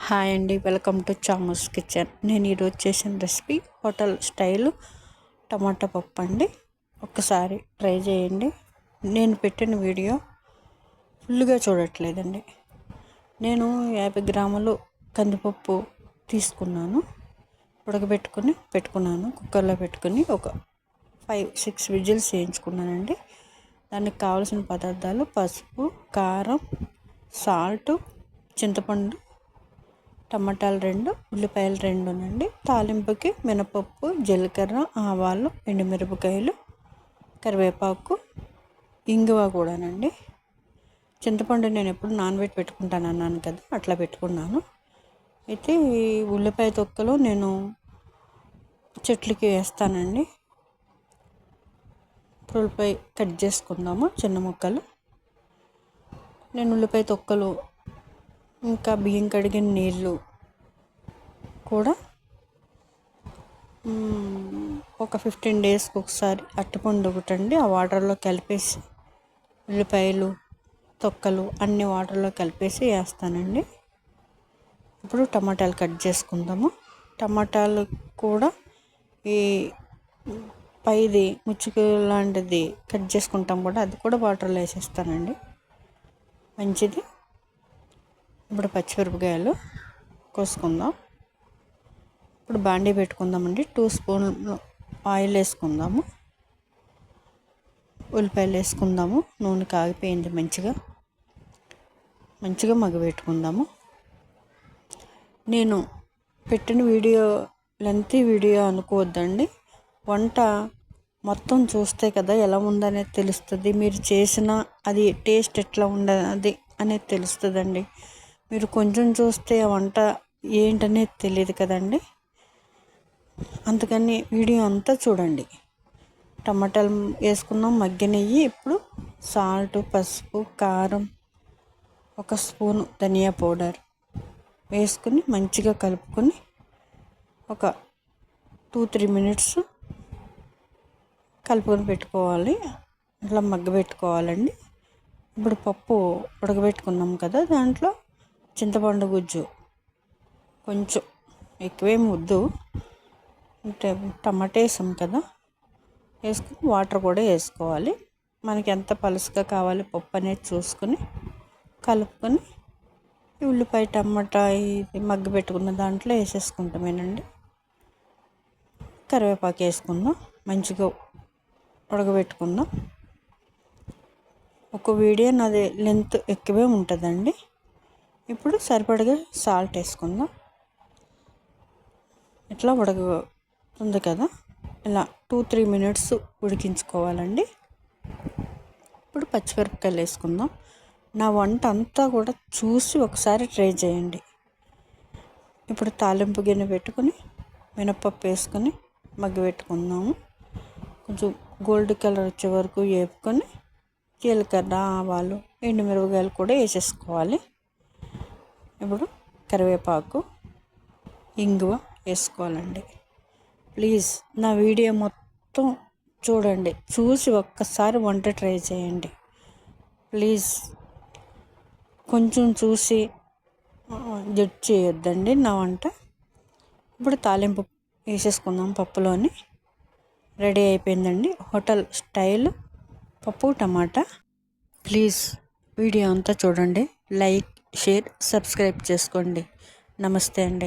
Hi అండి, welcome to చామూస్ kitchen. నేను ఈరోజు చేసిన రెసిపీ హోటల్ స్టైల్ టమాటా పప్పు అండి. ఒక్కసారి ట్రై చేయండి. నేను పెట్టిన వీడియో ఫుల్గా చూడట్లేదండి. నేను 50 గ్రాములు కందిపప్పు తీసుకున్నాను, పెట్టుకున్నాను. కుక్కర్లో పెట్టుకుని ఒక 5-6 విజిల్స్ వేయించుకున్నానండి. దానికి కావాల్సిన పదార్థాలు: పసుపు, కారం, సాల్ట్, చింతపండు, టమాటాలు 2, ఉల్లిపాయలు 2నండి. తాలింపుకి మినపప్పు, జీలకర్ర, ఆవాలు, ఎండుమిరపకాయలు, కరివేపాకు, ఇంగువ కూడానండి. చింతపండు నేను ఎప్పుడు నానబెట్టి పెట్టుకుంటాను అన్నాను కదా, అట్లా పెట్టుకున్నాను. అయితే ఈ ఉల్లిపాయ తొక్కలు నేను చెట్లకి వేస్తానండి. ఉల్లిపాయ కట్ చేసుకుందాము చిన్న ముక్కలు. నేను ఉల్లిపాయ తొక్కలు ఇంకా బియ్యం కడిగిన నీళ్ళు కూడా ఒక 15 డేస్కి ఒకసారి అరటిపండు ఒకటండి ఆ వాటర్లో కలిపేసి, ఉల్లిపాయలు తొక్కలు అన్ని వాటర్లో కలిపేసి వేస్తానండి. ఇప్పుడు టమాటాలు కట్ చేసుకుందాము. టమాటాలు కూడా ఈ పైది ముచ్చుకు లాంటిది కట్ చేసుకుంటాం కూడా, అది కూడా వాటర్లో వేసేస్తానండి, మంచిది. ఇప్పుడు పచ్చిమిరపకాయలు కోసుకుందాం. ఇప్పుడు బాండీ పెట్టుకుందామండి. 2 స్పూన్లు ఆయిల్ వేసుకుందాము. ఉల్లిపాయలు వేసుకుందాము. నూనె కాగిపోయింది, మంచిగా మగ్గబెట్టుకుందాము. నేను పెట్టిన వీడియో లెంతీ వీడియో అనుకోవద్దండి. వంట మొత్తం చూస్తే కదా ఎలా ఉందనేది తెలుస్తుంది. మీరు చేసిన అది టేస్ట్ ఎట్లా ఉండదు అనేది తెలుస్తుందండి. మీరు కొంచెం చూస్తే ఆ వంట ఏంటనేది తెలియదు కదండి. అందుకని వీడియో అంతా చూడండి. టమాటాలు వేసుకున్నాం, మగ్గనెయ్యి. ఇప్పుడు సాల్ట్, పసుపు, కారం, 1 స్పూను ధనియా పౌడర్ వేసుకుని మంచిగా కలుపుకొని ఒక 2-3 మినిట్స్ కలుపుకొని పెట్టుకోవాలి. అట్లా మగ్గబెట్టుకోవాలండి. ఇప్పుడు పప్పు ఉడకబెట్టుకున్నాం కదా, దాంట్లో చింతపండు గుజ్జు కొంచెం ఎక్కువేం వద్దు, అంటే టమాటా వేసాం కదా, వేసుకుని వాటర్ కూడా వేసుకోవాలి. మనకి ఎంత పలుసుగా కావాలి పప్పు అనేది చూసుకొని కలుపుకొని ఉల్లిపాయ టమాటా ఇది మగ్గబెట్టుకున్న దాంట్లో వేసేసుకుంటామేనండి. కరివేపాకు వేసుకుందాం, మంచిగా ఉడకబెట్టుకుందాం. ఒక వీడియో నాది లెంత్ ఎక్కువే ఉంటుందండి. ఇప్పుడు సరిపడగా సాల్ట్ వేసుకుందాం. ఇట్లా ఉడకుతుంది కదా, ఇలా 2-3 మినిట్స్ ఉడికించుకోవాలండి. ఇప్పుడు పచ్చిమిరపకాయలు వేసుకుందాం. నా వంట అంతా కూడా చూసి ఒకసారి ట్రై చేయండి. ఇప్పుడు తాలింపు గిన్నె పెట్టుకొని మినపప్పు వేసుకొని మగ్గబెట్టుకుందాము. కొంచెం గోల్డ్ కలర్ వచ్చే వరకు వేపుకొని జీలకర్ర, ఆవాలు, ఎండుమిరపకాయలు కూడా వేసేసుకోవాలి. ఇప్పుడు కరివేపాకు, ఇంగువ వేసుకోవాలండి. ప్లీజ్ నా వీడియో మొత్తం చూడండి, చూసి ఒక్కసారి వంట ట్రై చేయండి ప్లీజ్. కొంచెం చూసి జడ్జ్ చేయొద్దండి నా వంట. ఇప్పుడు తాలింపు వేసేసుకుందాం. పప్పులోని రెడీ అయిపోయిందండి హోటల్ స్టైల్ పప్పు టమాటా. ప్లీజ్ వీడియో అంతా చూడండి, లైక్, షేర్, సబ్స్క్రైబ్ చేసుకోండి. నమస్తే అండి.